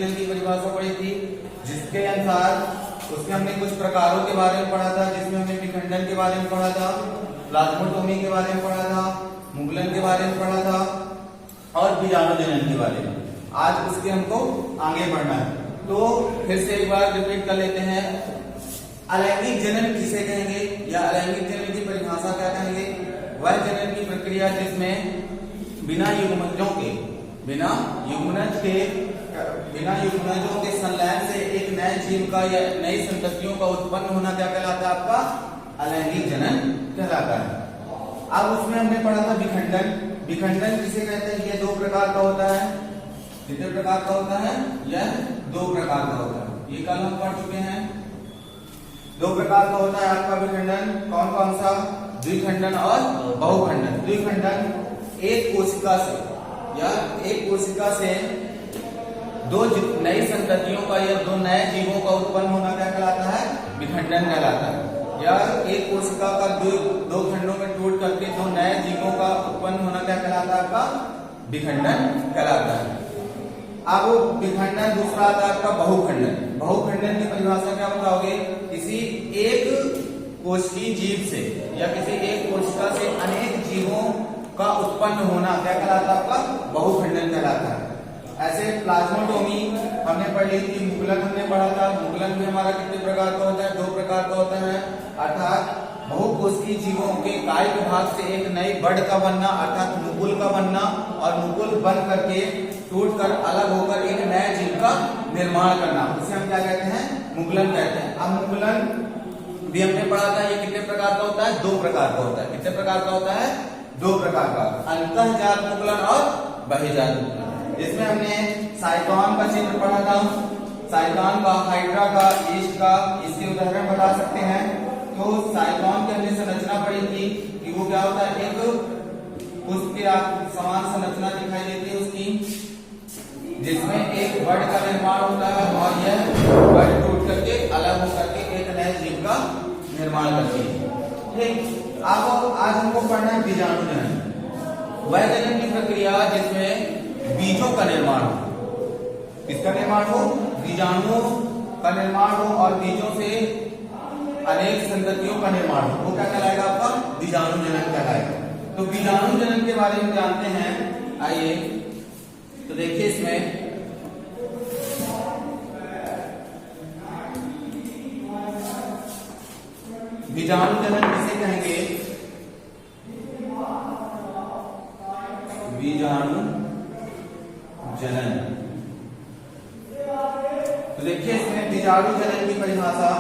जनन की परिभाषा पढ़ी थी, जिसके अनुसार उसमें हमने कुछ प्रकारों के बारे में पढ़ा था, जिसमें हमने विखंडन के बारे में पढ़ा था, प्लाज्मोटोमी के बारे में पढ़ा था, मुगलन के बारे में पढ़ा था और बीजाणु जनन के बारे में। आज उसके हमको आगे बढ़ना है, तो फिर से एक बार रिपीट कर लेते हैं। अलैंगिक जनन किसे कहेंगे या अलैंगिक जनन की परिभाषा क्या कहेंगे? वह जनन की प्रक्रिया जिसमें बिना युग्मनजों के संलयन से एक नए जीव का या नई संततियों का उत्पन्न होना क्या कहलाता है? आपका अलैंगिक जनन कहलाता है। अब उसमें हमने पढ़ा था विखंडन। विखंडन किसे कहते हैं? यह दो प्रकार का होता है। कितने प्रकार का होता है? यह दो प्रकार का होता है। ये कल हम पढ़ चुके हैं। दो प्रकार का होता है आपका विखंडन। कौन कौन सा? द्विखंडन और बहुखंडन। द्विखंडन एक कोशिका से दो नई संततियों का या दो नए जीवों का उत्पन्न होना क्या कहलाता है? विखंडन कहलाता है। या एक कोशिका का दो खंडों में टूट करके दो नए जीवों का उत्पन्न होना क्या कहलाता है? आपका विखंडन कहलाता है। अब विखंडन दूसरा आता है आपका बहुखंडन। बहुखंडन की परिभाषा क्या बताओगे? किसी एक कोशिकीय जीव से या किसी एक कोशिका से अनेक जीवों का उत्पन्न होना क्या कहलाता है? आपका बहुखंडन कहलाता है। ऐसे प्लाज्मोटोमी हमने पढ़ी थी, मुगलन हमने पढ़ा था। मुगलन भी हमारा कितने प्रकार का होता है? दो प्रकार का होता है। अर्थात बहुकोशिकीय जीवों के कायिक भाग से एक नई बड का बनना अर्थात नुकुल का बनना और नुकुल बन करके टूटकर अलग होकर एक नए जीव का निर्माण करना, उसे हम क्या कहते हैं? मुगलन कहते हैं। अब मुगलन भी हमने पढ़ा था, ये कितने प्रकार का होता है? दो प्रकार का होता है। कितने प्रकार का होता है? दो प्रकार का। अंतःजात मुगलन और बहिर्जात मुगलन। इसमें हमने साइटोन का चित्र पढ़ा था। साइटोन का, हाइड्रा का, ईस्ट का, इसके उदाहरण बता सकते हैं। तो साइटोन की हमने संरचना पढ़ी थी कि वो क्या होता है? एक उसके समान संरचना दिखाई देती है उसकी, जिसमें एक बड का निर्माण होता है और यह बड टूट करके अलग होकर के एक नए जीव का निर्माण करती है। ठीक, अब आज हमको पढ़ना है बीजाणु जनन। वह जनन की प्रक्रिया जिसमें बीजों का निर्माण हो। किसका निर्माण हो? बीजाणुओं का निर्माण हो और बीजों से अनेक संततियों का निर्माण हो, वो क्या कहलाएगा? आपका बीजाणु जनन कहलाएगा। तो बीजाणु जनन के बारे में जानते हैं। आइए तो देखिए, इसमें बीजाणु जनन किसे कहेंगे? बीजाणु जनन। तो देखिए इसमें बीजाणु जनन की परिभाषा,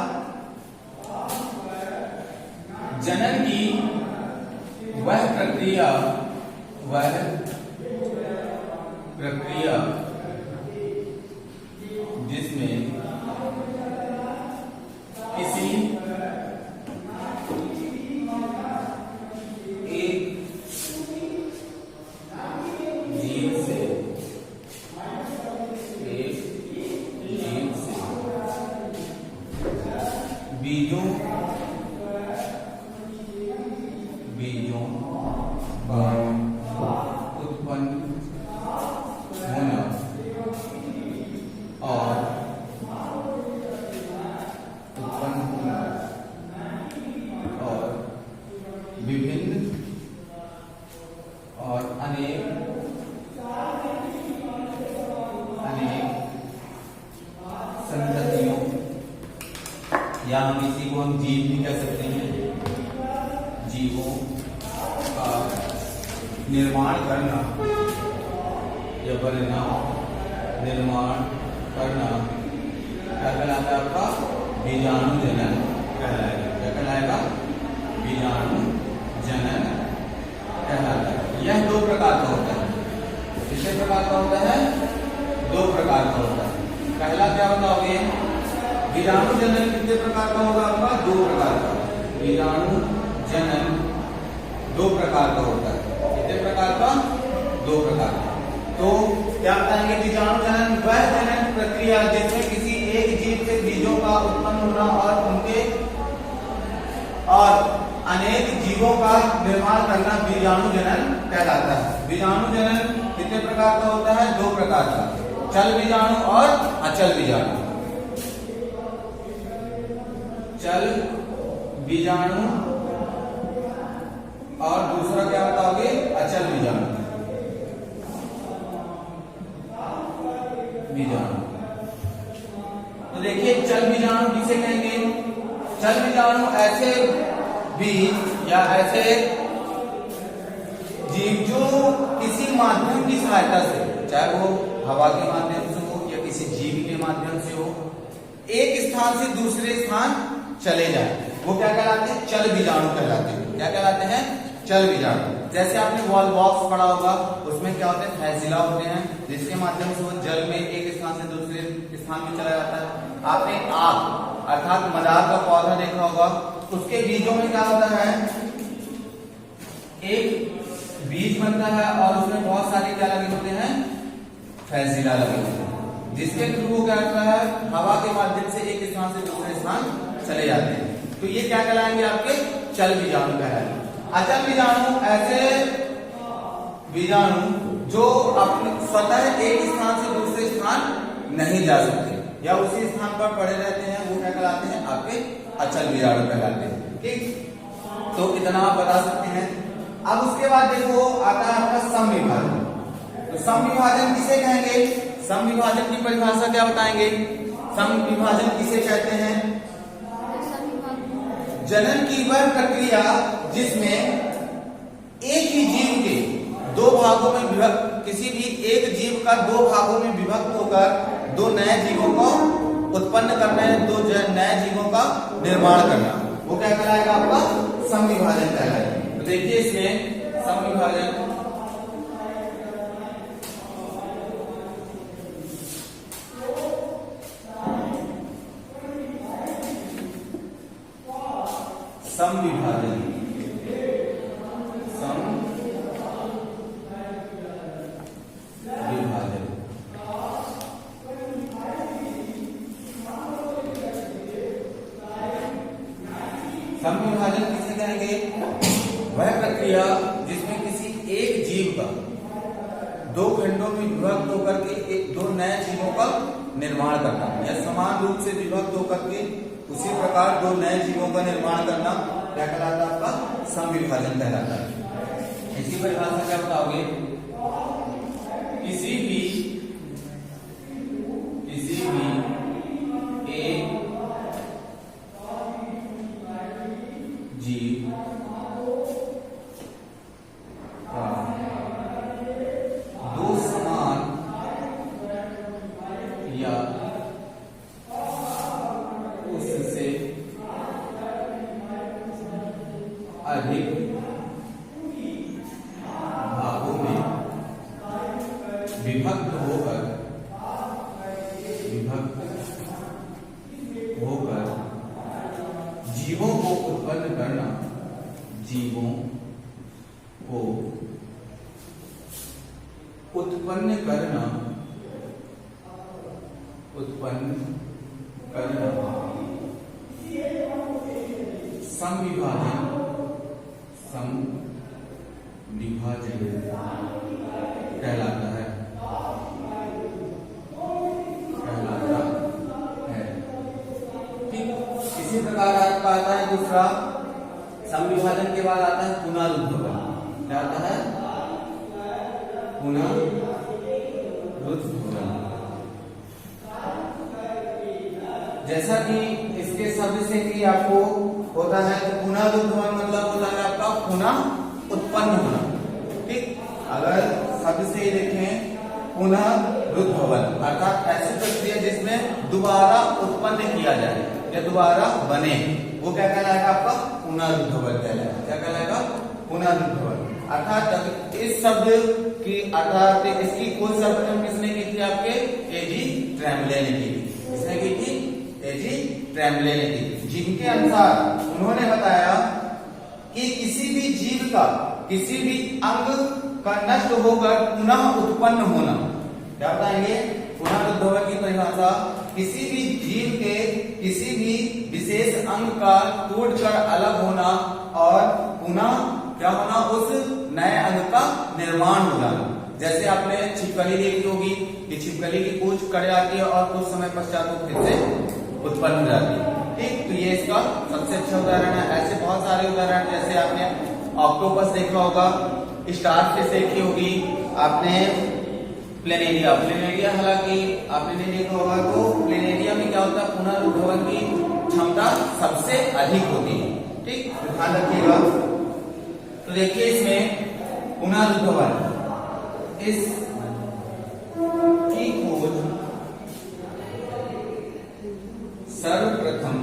जनन की वह प्रक्रिया जिसमें किसी एक जीव से बीजों का उत्पन्न होना और विभिन्न और अनेक संततियों, या हम इसी को हम जीव भी कह सकते हैं, जीवों का निर्माण करना या निर्माण करना क्या कहलाता है? आपका बीजाणु जनन कहलाएगा। क्या कहलाएगा? बीजाणु जनन कहलाता है। यह दो प्रकार का होता है। कितने प्रकार का होता है? दो प्रकार का होता है। पहला क्या बताओगे? बीजाणु जनन कितने प्रकार का होगा? आपका दो प्रकार का। बीजाणु जनन दो प्रकार का होता है। कितने प्रकार का? दो प्रकार का। तो क्या बताएंगे? बीजाणु जनन वह जनन प्रक्रिया जिसमें किसी एक जीव से बीजों का उत्पन्न होना और अनेक जीवों का निर्माण करना बीजाणु जनन कहलाता है। बीजाणु जनन कितने प्रकार का होता है? दो प्रकार का। चल बीजाणु और अचल बीजाणु। चल बीजाणु और दूसरा क्या बताओगे? अचल बीजाणु। तो देखिए चल बीजाणु किसे कहेंगे? चल बीजाणु ऐसे बीज या ऐसे जीव जो किसी माध्यम की सहायता से, चाहे वो हवा के माध्यम से हो या किसी जीव के माध्यम से हो, एक स्थान से दूसरे स्थान चले जाए, वो क्या कहलाते हैं? चल बीजाणु कहलाते हैं। क्या कहलाते हैं? चल बीजाणु। जैसे आपने वॉल बॉक्स पढ़ा होगा, उसमें क्या होते हैं? फैजिला होते हैं, जिसके माध्यम से वो जल में एक स्थान से दूसरे स्थान में चला जाता है। आपने आग अर्थात मदार का पौधा देखा होगा, उसके बीजों में क्या होता है? एक बीज बनता है और उसमें बहुत सारे क्या लगे होते हैं? फैजिला लगे होते हैं, जिसके थ्रू वो क्या करता है? हवा के माध्यम से एक स्थान से दूसरे स्थान चले जाते हैं। तो ये क्या कहलाएंगे? आपके चल बीजाणु कहलाएंगे। अचल बीजाणु ऐसे बीजाणु जो अपने स्वतः एक स्थान से दूसरे स्थान नहीं जा सकते या उसी स्थान पर पड़े रहते हैं, वो क्या कहलाते हैं? आपके अचल बीजाणु कहलाते हैं। ठीक, तो इतना आप बता सकते हैं। अब उसके बाद देखो आता है आपका समविभाजन। तो समविभाजन किसे कहेंगे? समविभाजन की परिभाषा क्या बताएंगे? समविभाजन किसे कहते हैं? जनन की वह प्रक्रिया जिसमें एक ही जीव के दो भागों में विभक्त, किसी भी एक जीव का दो भागों में विभक्त होकर दो नए जीवों को उत्पन्न करना है, दो नए जीवों का निर्माण करना, वो क्या कहलाएगा? आपका समविभाजन कहलाएगा। तो देखिए इसमें समविभाजन समविभाजन समविभाजन किसे कहेंगे? वह प्रक्रिया जिसमें किसी एक जीव का दो खंडों में विभक्त होकर के दो नए जीवों का निर्माण करना, या समान रूप से विभक्त होकर के उसी प्रकार दो नए जीवों का निर्माण करना क्या कहलाता है? आपका समविभाजन कहलाता है। इसी परिभाषा क्या बताओगे? किसी भी एक जीव दो समान या उससे अधिक भागों में विभक्त होकर जीवों को उत्पन्न करना, जीवों को उत्पन्न करना समविभाजन कहलाता है। ठीक, इसी प्रकार आपका आता है दूसरा, समविभाजन के बाद आता है पुनरुद्भवन। क्या आता है? पुनरुद्भवन। जैसा कि इसके शब्द से कि आपको होता है कि पुनरुद्भवन मतलब होता है आपका पुनः उत्पन्न होना। ठीक, अगर शब्द से ही देखें पुनरुद्भवन अर्थात ऐसी प्रक्रिया जिसमें दोबारा उत्पन्न किया जाए या दोबारा बने, वो क्या कहलाएगा? आपका पुनरुद्भवन कहलाएगा। क्या कहलाएगा? पुनरुद्भवन। अर्थात इस शब्द की अर्थात इसकी खोज सर्वप्रथम किसने की थी? आपके एजी ट्रेमले ने की। किसने की थी? एजी ट्रेमले ने की। जिनके अनुसार उन्होंने बताया कि किसी भी जीव का किसी भी अंग का नष्ट होकर पुनः उत्पन्न होना, क्या बताएंगे? पुनरुद्भवन की परिभाषा किसी भी जीव के किसी भी विशेष अंग का टूटकर अलग होना और पुनः क्या होना? उस नए अंग का निर्माण हो जाना। जैसे आपने छिपकली देखी होगी, कि छिपकली की पूंछ कट जाती है और कुछ समय पश्चात वो फिर से उत्पन्न हो जाती है। ठीक, तो ये इसका सबसे अच्छा उदाहरण है। ऐसे बहुत सारे उदाहरण, जैसे आपने ऑक्टोपस देखा होगा, स्टार फिश देखी होगी आपने, प्लेनेरिया हालांकि आपने नहीं देखा होगा। तो प्लेनेरिया में क्या होता है, पुनरुद्भवन की क्षमता सबसे अधिक होती है। ठीक, ध्यान रखिएगा। तो देखिए इसमें पुनरुद्भवन, इस की खोज सर्वप्रथम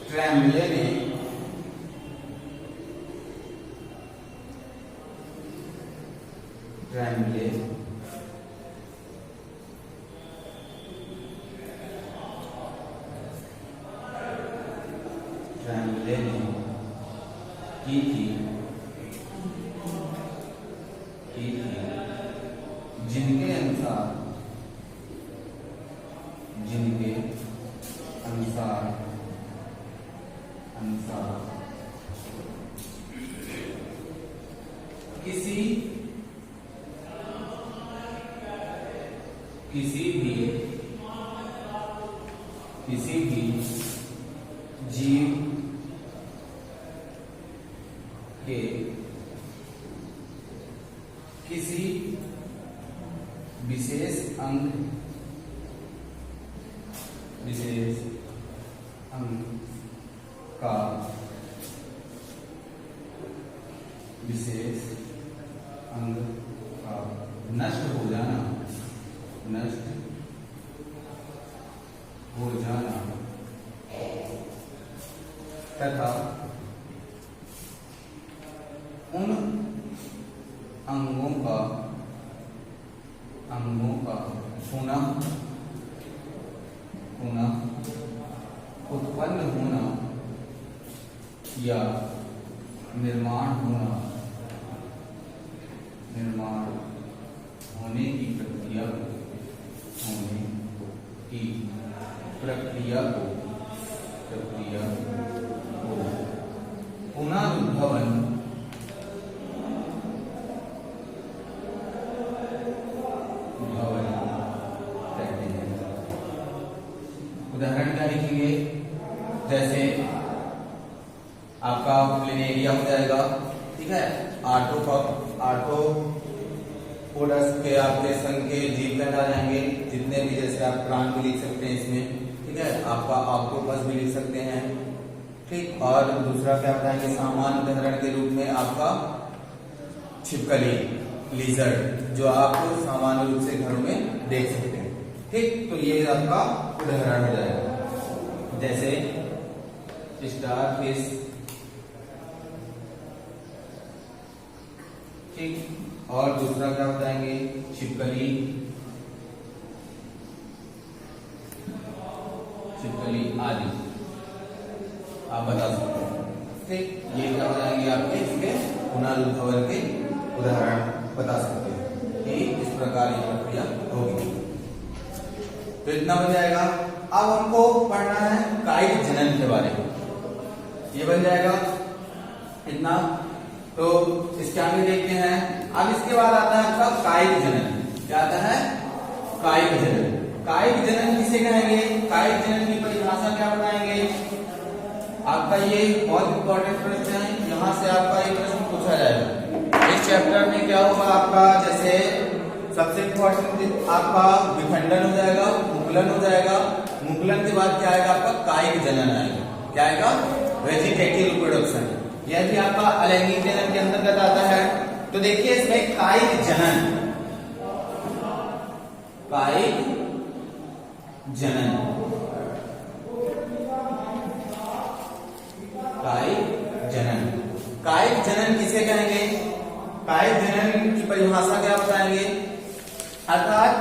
ट्रेम्बले ने की थी, जिनके अनुसार किसी भी जीव के किसी विशेष अंग का नष्ट हो जाना तथा उन अंगों का पुनः उत्पन्न होना या निर्माण होने की प्रक्रिया को पुनरुद्भवन कहते हैं। उदाहरण क्या लिखेंगे, जैसे आपका प्लेनेरिया हो जाएगा। ठीक है, आर्थ्रोपोडस के आपके संघ के जीव कहला जाएंगे, जितने भी, जैसे आप प्राण भी लिख सकते हैं इसमें। ठीक है, आपका ऑक्टोपस भी लिख सकते हैं। ठीक, और दूसरा क्या बताएंगे, सामान्य उदाहरण के रूप में आपका छिपकली, लिजर्ड, जो आप सामान्य रूप से घरों में देख सकते हैं। ठीक, तो ये आपका उदाहरण हो जाएगा, जैसे स्टार फिश। ठीक, और दूसरा क्या बताएंगे, छिपकली आदि आप बता सकते हैं। ठीक, ये क्या बताएंगे, आपके इसके पुनरुद्भवन के उदाहरण बता सकते हैं कि इस प्रकार की प्रक्रिया होगी। तो इतना बन जाएगा। अब हमको पढ़ना है कायिक जनन के बारे में, ये बन जाएगा इतना। तो इसके आगे देखते हैं। अब इसके बाद आता है आपका कायिक जनन। क्या आता है, कायिक जनन। कायिक जनन किसे कहेंगे, कायिक जनन की परिभाषा क्या बताएंगे। आपका ये बहुत इंपॉर्टेंट प्रश्न है, यहाँ से आपका ये प्रश्न पूछा जाएगा। इस चैप्टर में क्या होगा आपका, जैसे सबसे इंपॉर्टेंट आपका विखंडन हो जाएगा, मुकुलन हो जाएगा। मुकुलन के बाद क्या आएगा, आपका कायिक जनन आएगा। क्या आएगा, वेजिटेटिव रिप्रोडक्शन। यह भी आपका अलैंगिक जनन के अंतर्गत आता है। तो देखिए इसमें कायिक जनन, कायिक जनन किसे कहेंगे, कायिक जनन की परिभाषा क्या बताएंगे, अर्थात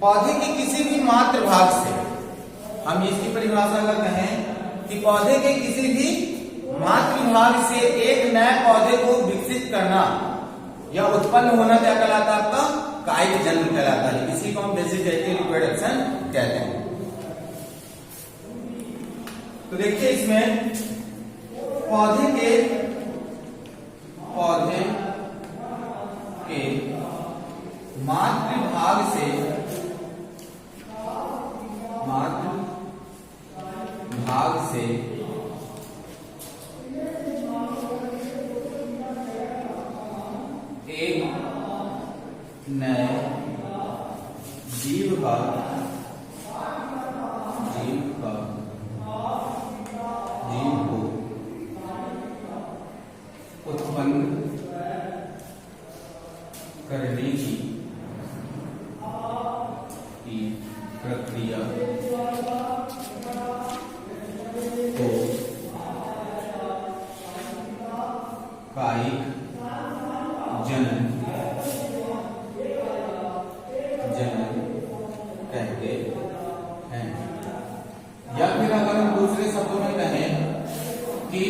पौधे के किसी भी मात्र भाग से, हम इसकी परिभाषा अगर कहें कि पौधे के किसी भी मात्र भाग से एक नए पौधे को विकसित करना या उत्पन्न होना क्या कहलाता है, आपका कायिक जनन कहलाता है। इसी को हम वेजिटेटिव रिप्रोडक्शन कहते हैं। तो देखिए इसमें पौधे के मातृ भाग से एक नए जीव को उत्पन्न करने की प्रक्रिया को कायिक जनन कहते हैं। या फिर अगर हम दूसरे शब्दों में कहें कि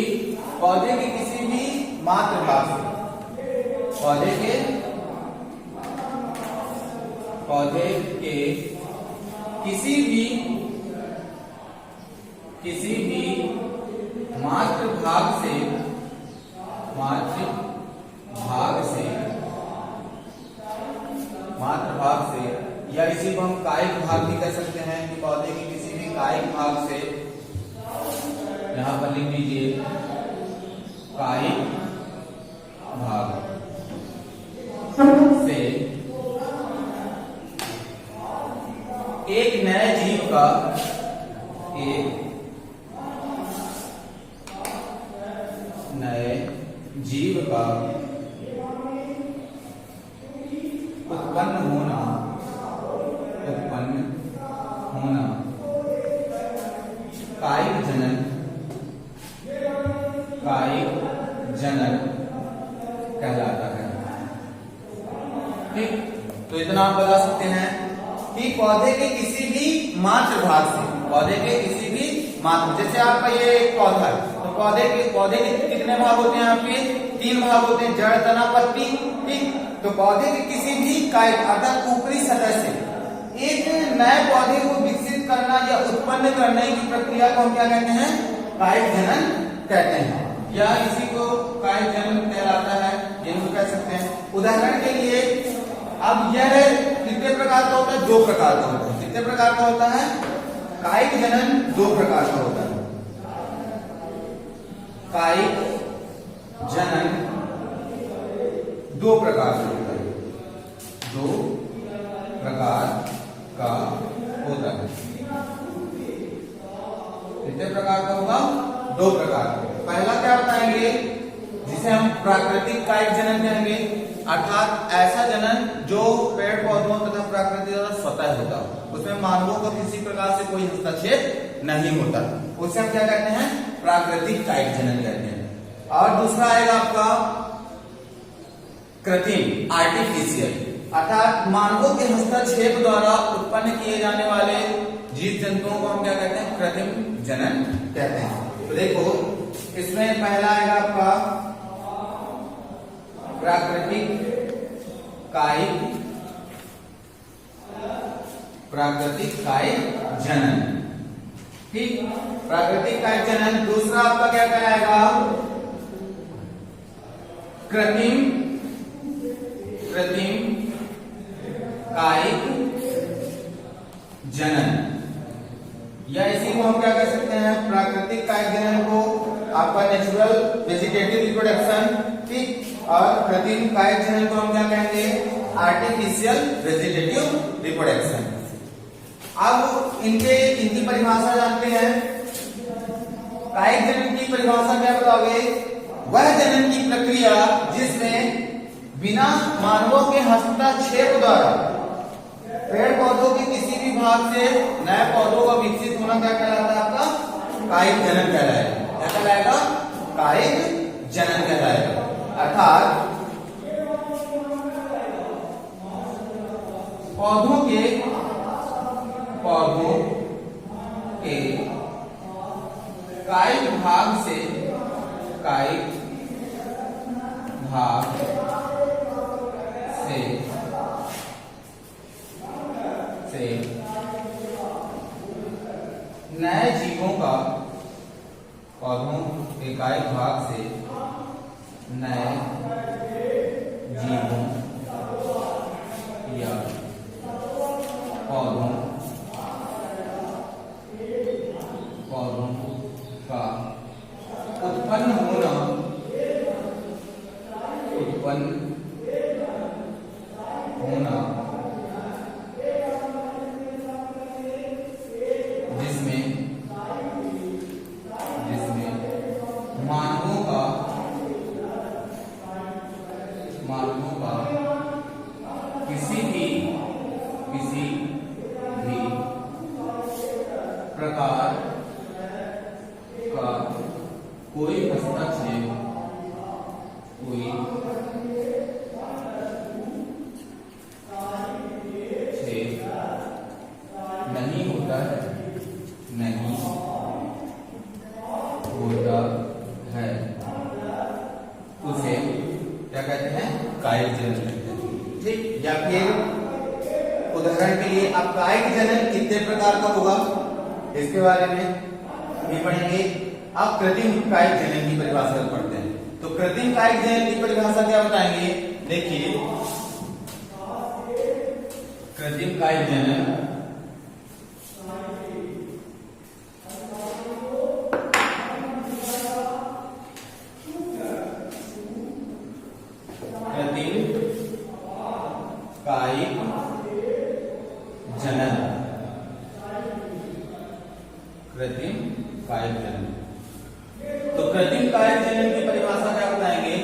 पौधे के किसी भी मातृ भाग से पौधे के किसी भी मातृ भाग से या इसी को हम कायिक भाग भी कह सकते हैं कि पौधे के किसी भी कायिक भाग से, यहां पर लिख दीजिए कायिक भाग से एक नए जीव का उत्पन्न होना कायिक जनन कहलाता है। ठीक, तो इतना आप बता सकते हैं कि पौधे के किसी भी मातृ भाग से, जैसे आपका ये एक पौधा है, तो पौधे के कितने भाग होते हैं? आपके 3 भाग होते हैं, जड़, तना, पत्ती। ठीक, तो पौधे के किसी भी कायिक अर्थात ऊपरी सतह से एक नए पौधे को विकसित करना या उत्पन्न करने की प्रक्रिया को हम क्या कहते हैं? कायिक जनन कहते हैं, या इसी को कायिक जनन कहलाता है, ये हम कह सकते हैं। उदाहरण के लिए अब यह कितने प्रकार का होता है? 2 प्रकार का होता है। कितने प्रकार का होता है? कायिक जनन 2 प्रकार का होता है। कायिक जनन 2 प्रकार का होता है, 2 प्रकार का होता है। कितने प्रकार का होगा? 2 प्रकार का। पहला क्या बताएंगे? जिसे हम प्राकृतिक कायिक जनन कहेंगे, अर्थात ऐसा जनन जो पेड़ पौधों तथा प्रकृति द्वारा स्वतः होता, उसमें मानवों को किसी प्रकार से कोई हस्तक्षेप नहीं होता, उसे हम क्या कहते हैं? प्राकृतिक कायिक जनन कहते हैं। और दूसरा आएगा आपका कृत्रिम, आर्टिफिशियल, अर्थात मानवों के हस्तक्षेप द्वारा उत्पन्न किए जाने वाले जीव जंतुओं को हम क्या कहते हैं? कृत्रिम जनन कहते हैं। तो देखो इसमें पहला आएगा आपका प्राकृतिक कायिक जनन। ठीक, प्राकृतिक कायिक जनन। दूसरा आपका क्या कहलाएगा? कृत्रिम कायिक जनन, या इसी को हम क्या कह सकते हैं? प्राकृतिक कायिक जनन को आपका नेचुरल वेजिटेटिव रिप्रोडक्शन। ठीक, और कृत्रिम कायिक जनन को हम क्या कहेंगे? Artificial vegetative reproduction. अब इनकी परिभाषा जानते हैं। कायिक जनन की परिभाषा क्या बताओगे? वह जनन की प्रक्रिया जिसमें बिना मानवों के हस्तक्षेप द्वारा पेड़ पौधों के किसी भी भाग से नए पौधों का विकसित होना क्या कहलाता है? आपका कायिक जनन कहलाएगा। क्या कहलाएगा? कायिक जनन कहलाएगा। अर्थात पौधों के कायिक भाग से नए जीवों का पौधों के कायिक भाग से नए जीवों या पौधों का उत्पन्न होना जिसमें मानवों का किसी भी प्रकार का कोई हस्तक्षेप नहीं होता है उसे क्या कहते हैं? कायिक जनन कहते हैं। ठीक, या फिर उदाहरण के लिए अब कायिक जनन कितने प्रकार का होगा इसके बारे में भी पढ़ेंगे। अब कृत्रिम कायिक जनन की परिभाषा पढ़ते हैं। तो कृत्रिम कायिक जनन की परिभाषा क्या बताएंगे? देखिए, कृत्रिम कायिक जनन कायिक जनन तो कृत्रिम कायिक जनन की परिभाषा क्या बताएंगे?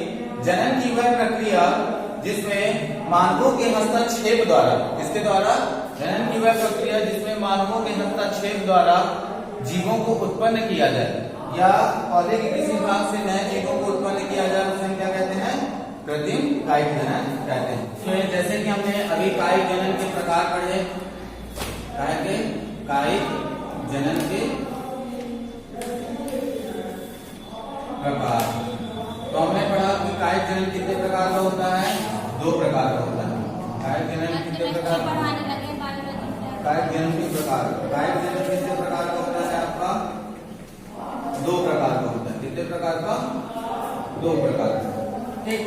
जनन की वह प्रक्रिया जिसमें मानवों के हस्तक्षेप द्वारा, इसके द्वारा जनन की वह प्रक्रिया जिसमें मानवों के हस्तक्षेप द्वारा जीवों को उत्पन्न किया जाए या पौधे के किसी भाग से नए जीवों को उत्पन्न किया जाए, उसे हम क्या कहते हैं? कृत्रिम कायिक जनन कहते हैं। तो जैसे कि हमने अभी कायिक जनन के प्रकार पढ़े, कायिक जनन के प्रकार, तो हमने पढ़ा कि कायिक जनन कितने प्रकार का होता है? 2 प्रकार का होता है। कायिक जनन कितने प्रकार? कायिक जनन के प्रकार, कायिक जनन कितने प्रकार का होता है? आपका 2 प्रकार का होता है। कितने प्रकार का? 2 प्रकार का। ठीक,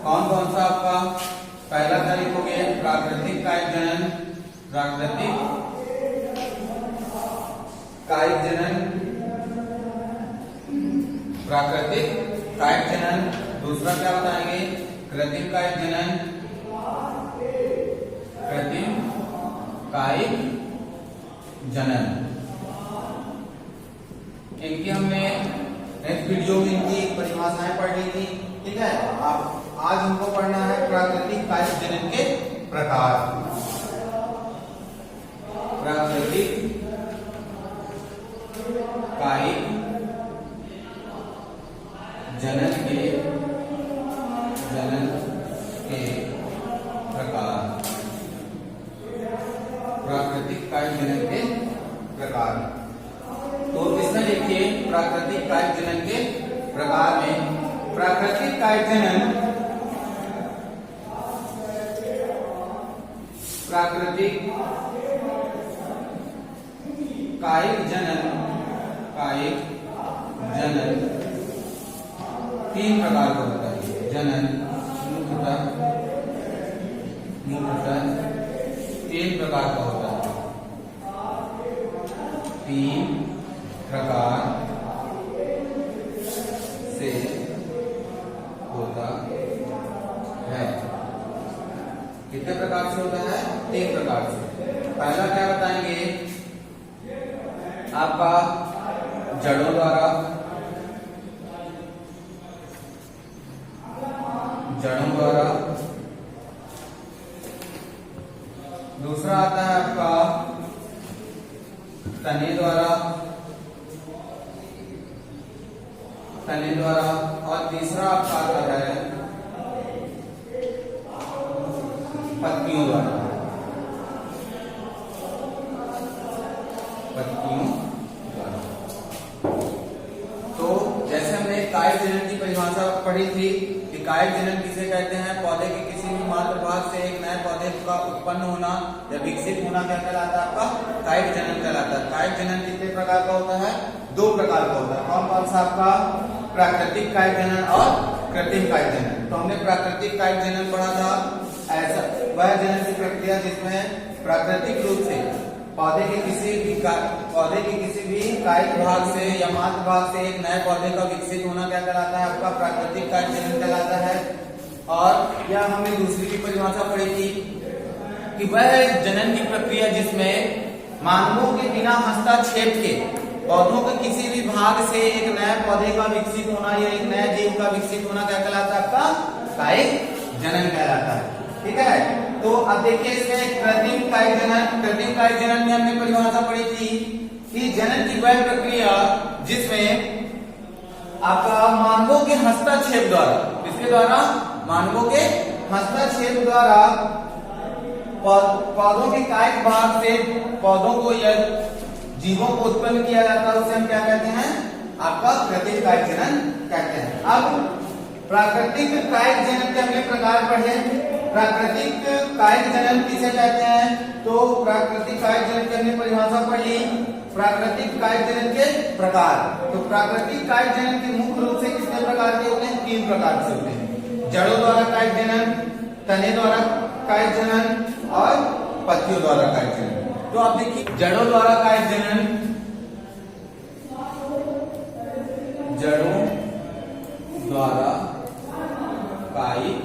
कौन कौन सा आपका? पहला तारीख हो गया प्राकृतिक कायिक जनन, प्राकृतिक कायिक जनन, प्राकृतिक कायिक जनन। दूसरा क्या बताएंगे? कृत्रिम कायिक जनन, कृत्रिम कायिक जनन। इनकी हमने नेक्स्ट वीडियो में इनकी परिभाषाएं पढ़ ली थी। ठीक है, आप आज हमको पढ़ना है प्राकृतिक कायिक जनन के प्रकार। प्राकृतिक कायिक जनन के प्रकार, प्राकृतिक कायिक जनन के प्रकार। तो इसमें देखिए, प्राकृतिक कायिक जनन के प्रकार में प्राकृतिक कायिक जनन, प्राकृतिक कायिक जनन 3 प्रकार का होता है। जनन मुख्यतः 3 प्रकार का होता है। 3 प्रकार से होता है। कितने प्रकार से होता है? 3 प्रकार से। पहला क्या बताएंगे? आपका जड़ों द्वारा, दूसरा आता है आपका तने द्वारा, और तीसरा आपका आता है पत्तियों द्वारा। तो जैसे हमने कायिक जनन की परिभाषा पढ़ी थी कि कायिक जनन किसे कहते हैं? पौधे के किसी भी मात्र भाग से एक नए पौधे का उत्पन्न होना या विकसित होना क्या कहलाता है? आपका कायिक जनन कहलाता है। कायिक जनन कितने प्रकार का होता है? 2 प्रकार का होता है। कौन कौन सा? आपका प्राकृतिक कायिक जनन और कृत्रिम कायिक जनन। तो हमने प्राकृतिक कायिक जनन पढ़ा था। ऐसा वह जनन की प्रक्रिया जिसमें प्राकृतिक रूप से पौधे के किसी भी कायिक भाग से या मात्र भाग से एक नए पौधे का विकसित होना क्या कहलाता है? आपका प्राकृतिक कायिक जनन कहलाता है। और यह हमने दूसरी की परिभाषा पढ़ी थी कि वह जनन की प्रक्रिया जिसमें मानवों के बिना हस्तक्षेप के पौधों के किसी भी भाग से एक नए पौधे का विकसित होना या एक नए जीव का विकसित होना क्या कहलाता है? आपका कायिक जनन कहलाता है। ठीक है, तो अब देखिए इसमें कृत्रिम कायिक जनन में हमने परिभाषा पढ़ी थी कि जनन की वह प्रक्रिया जिसमें आपका मानवों के हस्तक्षेप द्वारा, किसके द्वारा? मानवों के हस्तक्षेप द्वारा पौधों के कायिक भाग से पौधों को या जीवों को उत्पन्न किया जाता है, उसे हम क्या कहते हैं? आपका कृत्रिम कायिक जनन कहते हैं। अब प्राकृतिक कायिक जनन के हमने प्रकार पढ़े। प्राकृतिक कायिक जनन किसे कहते हैं? तो प्राकृतिक कायिक जनन की हमने परिभाषा पढ़ी। प्राकृतिक कायिक जनन के प्रकार, तो प्राकृतिक कायिक जनन के मुख्य रूप से कितने प्रकार के होते हैं? 3 प्रकार से होते हैं। जड़ों द्वारा कायिक जनन, तने द्वारा कायिक जनन और पत्तियों द्वारा कायिक जनन। तो आप देखिए जड़ों द्वारा कायिक जनन, जड़ों द्वारा कायिक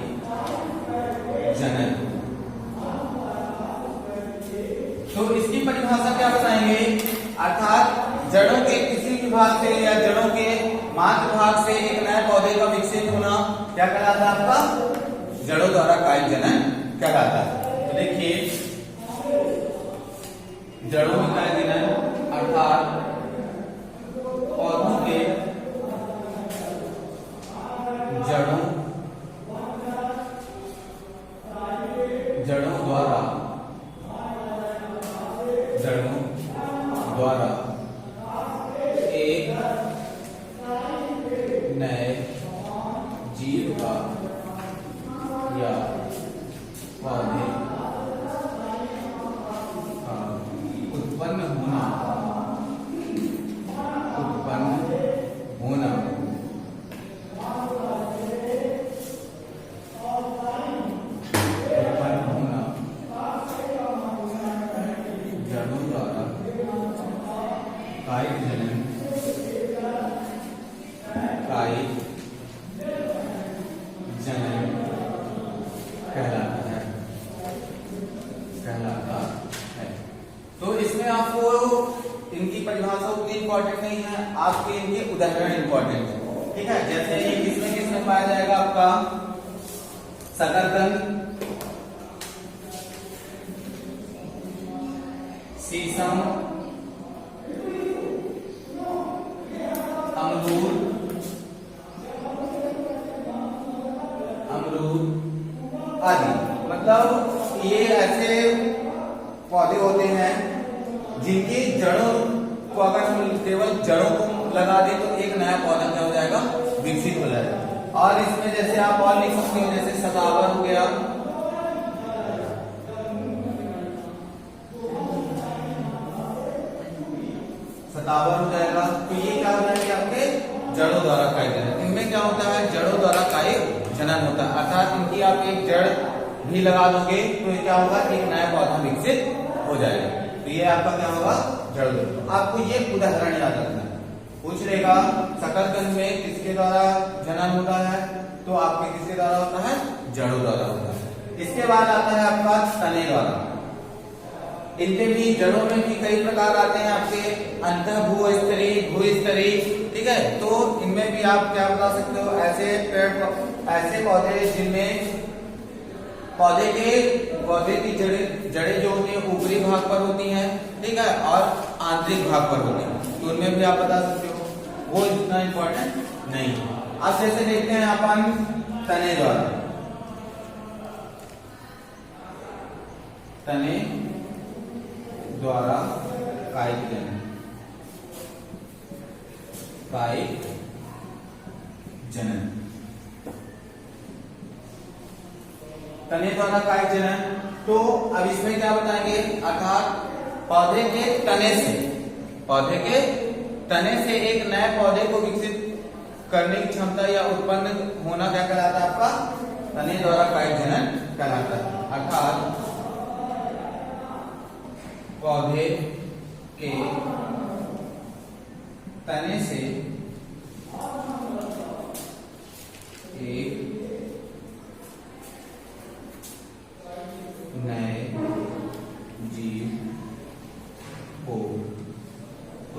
जनन, तो इसकी परिभाषा क्या बताएंगे? अर्थात जड़ों के किसी भी भाग से या जड़ों के मात्र भाग से एक नए पौधे का विकसित होना क्या कहलाता है? आपका जड़ों द्वारा कायिक जनन कहलाता है। तो देखिए जड़ों में कायिक जनन अर्थात पौधों के जड़ों द्वारा एक नए जीव का या पौधे का उत्पन्न होना जड़ों द्वारा कायिक जनन कहलाता है। तो इसमें आपको इनकी परिभाषा उतनी इंपॉर्टेंट नहीं है, आपके इनके उदाहरण इंपॉर्टेंट है। ठीक है, जैसे ये किसमें पाया जाएगा? आपका शकरकंद, शीशम, अमरूद आदि। मतलब ये ऐसे पौधे होते हैं जिनकी जड़ों को अगर हम केवल जड़ों को लगा दे तो एक नया पौधा क्या हो जाएगा? विकसित हो जाएगा। और इसमें जैसे आप और लिख सकते हो, जैसे सदावर हो गया, सदावर हो जाएगा। तो ये क्या हो जाएंगे? आपके जड़ों द्वारा कायिक जनन। इनमें क्या होता है? जड़ों द्वारा कायिक जनन होता है। अर्थात इनकी आप एक जड़ भी लगा दोगे तो ये क्या होगा? एक नया पौधा विकसित हो जाएगा। तो ये आपका क्या होगा? जड़। आपको ये उदाहरण याद रखना है। पूछ लेगा शकरकंद में किसके द्वारा जनन होता है? तो आपके किसके द्वारा होता है? जड़ों द्वारा होता है। इसके बाद आता है आपका तने द्वारा। इनमें भी जड़ों में भी कई प्रकार आते हैं आपके, अंतः भूस्तरी, भूस्तरी। ठीक है, तो इनमें भी आप क्या बता सकते हो? ऐसे पौधे जिनमें पौधे की जड़ें जो होती है ऊपरी भाग पर होती हैं, ठीक है, और आंतरिक भाग पर होती हैं। तो उनमें भी आप बता सकते हो, वो इतना इंपॉर्टेंट नहीं है। अब जैसे देखते हैं अपन तने द्वारा, तने द्वारा कायिक जनन, कायिक जनन। तने द्वारा कायिक जनन, तो अब इसमें क्या बताएंगे, अर्थात पौधे के तने से एक नए पौधे को विकसित करने की क्षमता या उत्पन्न होना क्या कहलाता है, आपका तने द्वारा कायिक जनन कहलाता है। अर्थात पौधे के तने से एक नए जीव को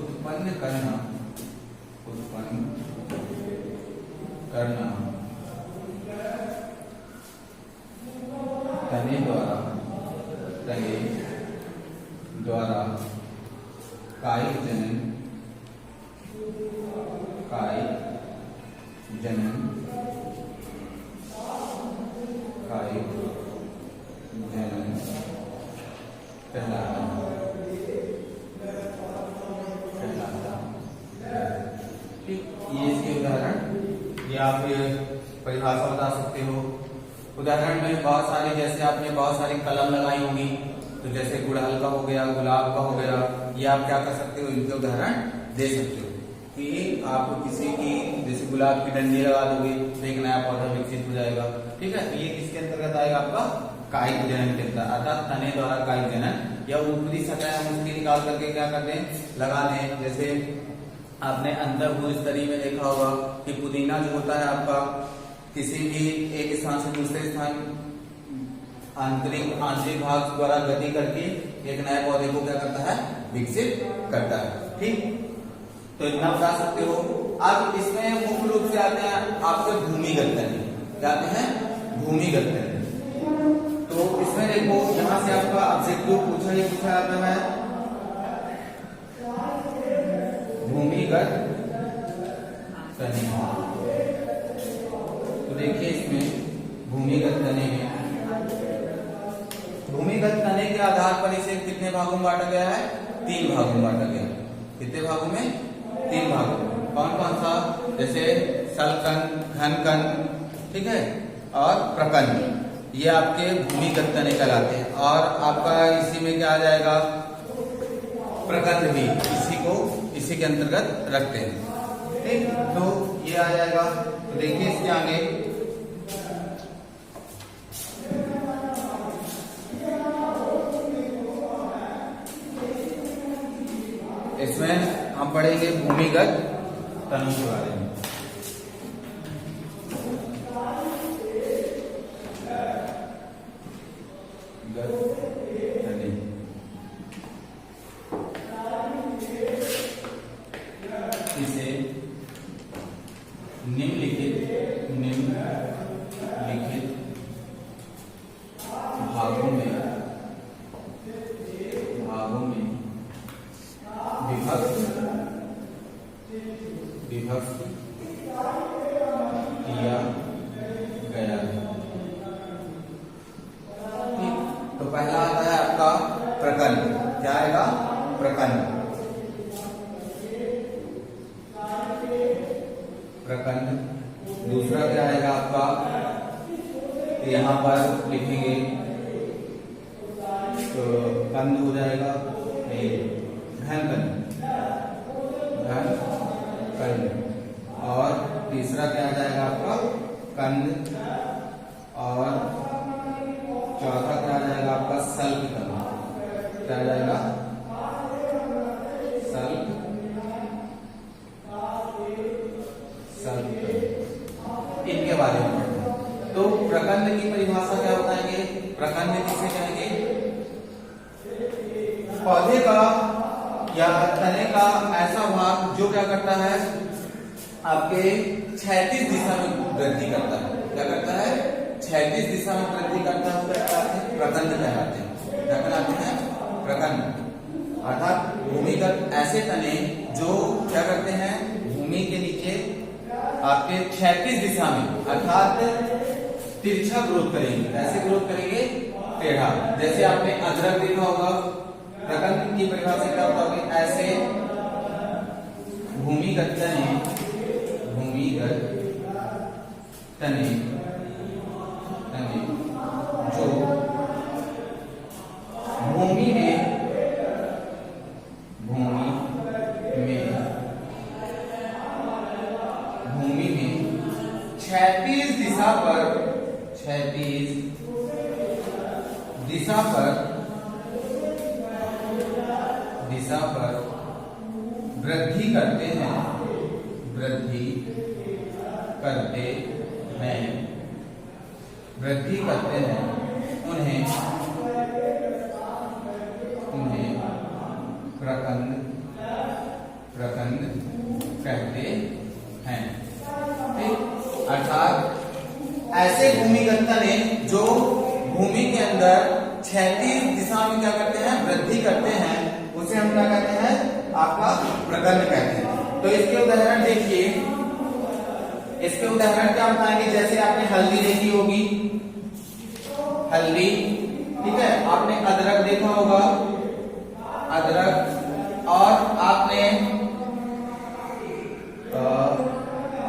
उत्पन्न करना तने द्वारा कायिक जनन कहलाता है। ठीक, ये इसके उदाहरण, ये आप परिभाषा बता सकते हो। उदाहरण में बहुत सारे, जैसे आपने बहुत सारी कलम लगाई होंगी, तो जैसे गुड़हल का हो गया, गुलाब का हो गया, ये आप क्या कर सकते हो, इनके उदाहरण दे सकते हो कि आप किसी की, जैसे गुलाब की डंडी लगा दोगे तो एक नया पौधा विकसित हो जाएगा। ठीक है, ये किसके अंतर्गत आएगा, आपका कायिक जनन के अंतर्गत, अर्थात तने द्वारा कायिक जनन। या ऊपरी सतह हम उसकी निकाल करके क्या करते हैं, लगा दें। जैसे आपने अंतर्भूज स्तरी में देखा होगा कि पुदीना जो होता है आपका, किसी भी एक स्थान से दूसरे स्थान आंतरिक भाग द्वारा गति करके एक नए पौधे को क्या करता है, विकसित करता है। ठीक, तो इतना बता सकते हो। अब इसमें मुख्य रूप से आते हैं आपके भूमिगत तने, क्या आते हैं, भूमिगत तने। तो इसमें देखो, यहां से आपका ऑब्जेक्टिव पूछा जाता है भूमिगत तने। तो देखिए इसमें भूमिगत तने के आधार पर इसे कितने भागों में बांटा गया है, 3 भागों में बांटा गया है। कितने भागों में, 3 भागों। कौन कौन सा, जैसे सलकन, घनकन, ठीक है, और प्रकंद, ये आपके भूमिगत तने कहलाते हैं। और आपका इसी में क्या आ जाएगा, प्रकंद भी इसी के अंतर्गत रखते हैं। ठीक, तो ये आ जाएगा। तो देखिए इसके आगे इसमें हम पढ़ेंगे भूमिगत तनों के बारे में। इसे निम्नलिखित भागों में विभक्त किया गया है। तो पहला आता है आपका प्रकंद। क्या आएगा, प्रकंद। दूसरा क्या आएगा आपका, यहाँ पर लिखेंगे तो कंद हो जाएगा, घनकंद। और तीसरा क्या आ जाएगा आपका, कंद। और चौथा क्या आ जाएगा आपका, सल्पकंद। क्या आ जाएगा, इनके बारे में। तो प्रकंद की परिभाषा क्या बताएंगे, प्रकंद किसे कहेंगे, पौधे का या तने का ऐसा भाग जो क्या करता है, आपके क्षैतिज दिशा में वृद्धि करता है। क्या करता है, क्षैतिज दिशा में वृद्धि करता है, प्रकंद कहलाते हैं। क्या कहलाते हैं, प्रकंद। अर्थात भूमिगत ऐसे तने जो क्या करते हैं, भूमि के नीचे आपके क्षैतिज दिशा में, अर्थात तिरछा ग्रोथ करेंगे। कैसे ग्रोथ करेंगे, टेढ़ा। जैसे आपने अदरक देखा होगा, प्रकंद की परिभाषा क्या होता है, ऐसे भूमिगत तने क्षैतिज दिशा पर वृद्धि करते हैं उन्हें प्रकंद कहते हैं। ठीक, अर्थात ऐसे भूमिगत तने जो भूमि के अंदर क्षैतिज दिशा में क्या करते हैं, वृद्धि करते हैं, उसे हम क्या कहते हैं, आपका प्रकंद कहते हैं। तो इसके उदाहरण देखिए, इसके उदाहरण क्या बताएंगे, जैसे आपने हल्दी देखी होगी, हल्दी, ठीक है, आपने अदरक देखा होगा, अदरक, और आपने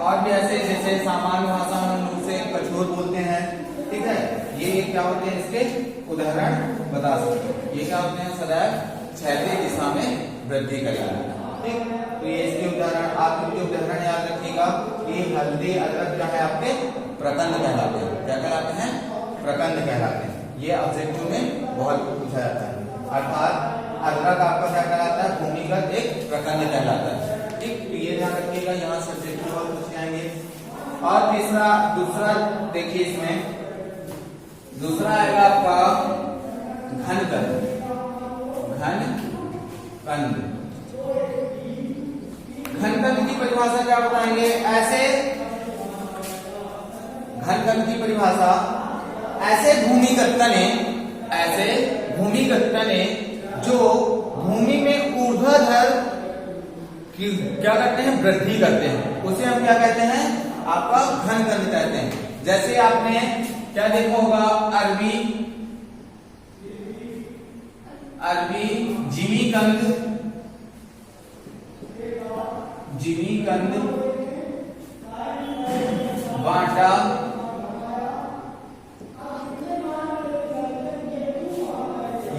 और भी ऐसे, जैसे सामान्य भाषा में हम उसे कछोर बोलते हैं। ठीक है, ये क्या होते हैं, इसके उदाहरण बता सकते हैं। ये क्या होते हैं, सदैव क्षैतिज दिशा में वृद्धि करेगा। ठीक, तो ये इसके उदाहरण, आप इनके उदाहरण याद रखिएगा कि हल्दी, अदरक क्या है, आपके प्रकंद कहलाते हैं। क्या कहलाते हैं, प्रकंद कहलाते हैं। ये ऑब्जेक्टिव में बहुत पूछा जाता है। अर्थात अदरक आपका क्या कहलाता है, भूमिगत एक प्रकंद कहलाता है। ठीक, तो ये ध्यान रखिएगा, यहाँ सब्जेक्ट बहुत पूछ आएंगे। और दूसरा देखिए, इसमें दूसरा आएगा आपका घनकंद। घनकंद की परिभाषा क्या बताएंगे, ऐसे घनकंद की परिभाषा, ऐसे भूमिगत तने जो भूमि में ऊर्ध्वाधर क्या करते हैं, वृद्धि करते हैं, उसे हम क्या कहते हैं, आपका घनकंद कहते हैं। जैसे आपने क्या देखा होगा, अरबी जिमीकंद, बांटा,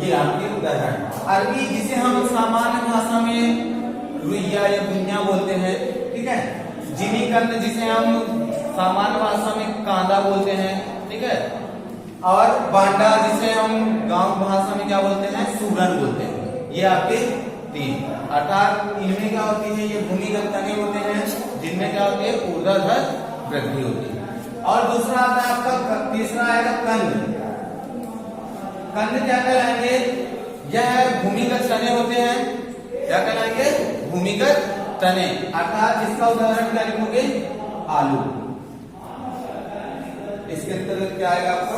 ये आपके उदाहरण। अरबी जिसे हम सामान्य भाषा में रुइया या बुनिया बोलते हैं, ठीक है। जिमीकंद जिसे हम सामान्य भाषा में कांदा बोलते हैं, ठीक है। और बांडा जिसे हम गांव भाषा में क्या बोलते हैं, सूरन बोलते हैं। ये आपके तीन, अर्थात इनमें क्या होती है, ये भूमिगत तने होते हैं जिनमें क्या होती है, ऊर्ध्वाधर वृद्धि होती है। और दूसरा आता है आपका, तीसरा आएगा कंद। कंद क्या कहलाएंगे, यह भूमिगत तने होते हैं। क्या कहलाएंगे, भूमिगत तने। अर्थात इसका उदाहरण क्या लिखोगे, आलू। इसके अंतर्गत क्या आएगा आपको,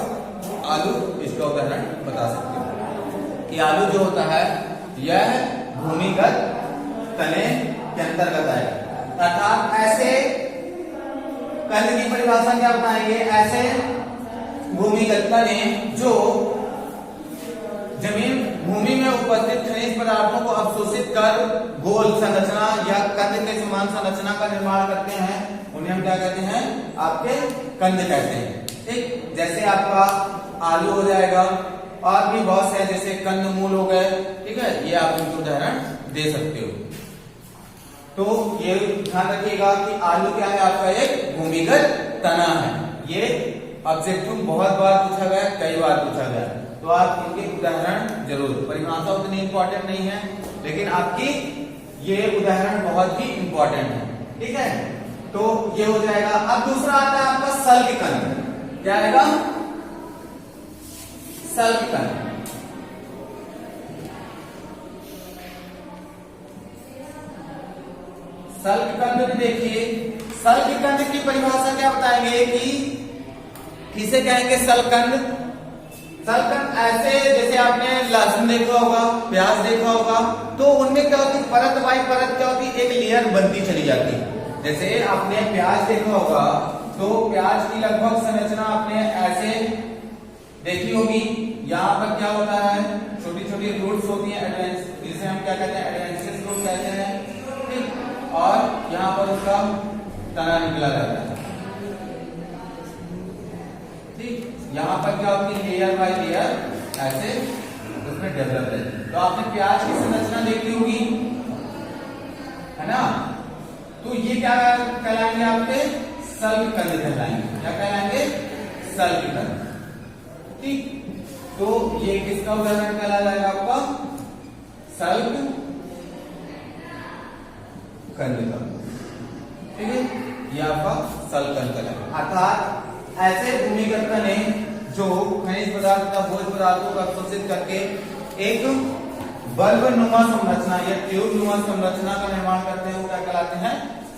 आलू। इसका उदाहरण बता सकते हो कि आलू जो होता है यह भूमिगत तने के अंतर्गत आएगा। अर्थात ऐसे कंद की परिभाषा क्या बताएंगे, ऐसे भूमिगत तने जो भूमि में उपस्थित खनिज पदार्थों को अवशोषित कर गोल संरचना या कंद के समान संरचना का निर्माण करते हैं, उन्हें हम क्या कहते हैं, आपके कंद कहते हैं। ठीक, जैसे आपका आलू हो जाएगा, और भी बहुत से जैसे कंदमूल हो गए, ठीक है। ये आप इनके उदाहरण दे सकते हो। तो ये ध्यान रखिएगा कि आलू क्या है, आपका एक भूमिगत तना है। ये ऑब्जेक्टिव बहुत बार पूछा गया, कई बार पूछा गया, तो आप इनके उदाहरण जरूर, परिभाषा उतनी इंपॉर्टेंट नहीं है, लेकिन आपकी ये उदाहरण बहुत ही इंपॉर्टेंट है, ठीक है। तो ये हो जाएगा। अब दूसरा आता है आपका सल्ककंद। क्या आएगा, सल्ककंद। सल्ककंद में देखिए, सल्ककंद की परिभाषा क्या बताएंगे कि किसे कहेंगे, सल्ककंद। सल्ककंद ऐसे, जैसे आपने लहसुन देखा होगा, प्याज देखा होगा, तो उनमें क्या होती है, परत बाई परत क्या होती है, एक लेयर बनती चली जाती है। जैसे आपने प्याज देखा होगा, तो प्याज की लगभग संरचना आपने ऐसे देखी होगी। यहाँ पर क्या होता है, छोटी छोटी रूट्स होती हैं, जिसे हम क्या कहते हैं, एडवेंसिस रूट कहते हैं, ठीक। और यहाँ पर उसका तना निकला जाता है, ठीक। यहाँ पर क्या होती है, लेयर बाय लेयर ऐसे उसमें डेवलप है। तो आपने प्याज की संरचना देखी होगी, है ना। तो ये क्या कहलाएंगे, आपके सल्क कंद कहलाएंगे। क्या कहलाएंगे? सल्क कंद। ठीक, तो ये किसका उदाहरण कहला जाएगा आपका? सल्क कंद का। ठीक है, ये आपका सल्क कंद कहलाएगा। अर्थात ऐसे भूमिगत कण जो खनिज पदार्थ का भोज्य पदार्थों को अवशोषित करके एक बल्ब नुमा संरचना या ट्यूब नुमा संरचना का निर्माण करते हैं, वो क्या कहलाते हैं?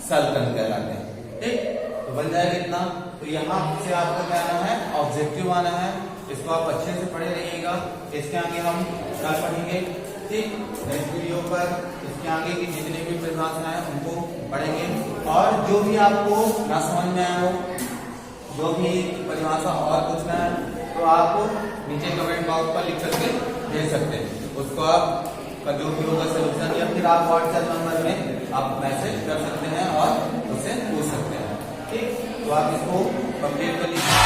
सल्क कंद कहलाते हैं। ठीक, तो बन जाएगा इतना। तो यहाँ से आपको क्या आना है? ऑब्जेक्टिव आना है। इसको आप अच्छे से पढ़े रहिएगा। इसके आगे हम कल पढ़ेंगे। ठीक, नेक्स्ट वीडियो पर इसके आगे की जितनी भी परिभाषाएं हैं उनको पढ़ेंगे। और जो भी आपको ना समझ में आया हो, जो भी परिभाषा और पूछना है, तो आप नीचे कमेंट बॉक्स पर लिख करके भेज सकते हैं। उसको आप का जो भी होगा सोल्यूशन, या फिर आप व्हाट्सएप नंबर में आप मैसेज कर सकते हैं और उससे पूछ सकते हैं। ठीक, तो आप इसको कंप्लीट कर लीजिए।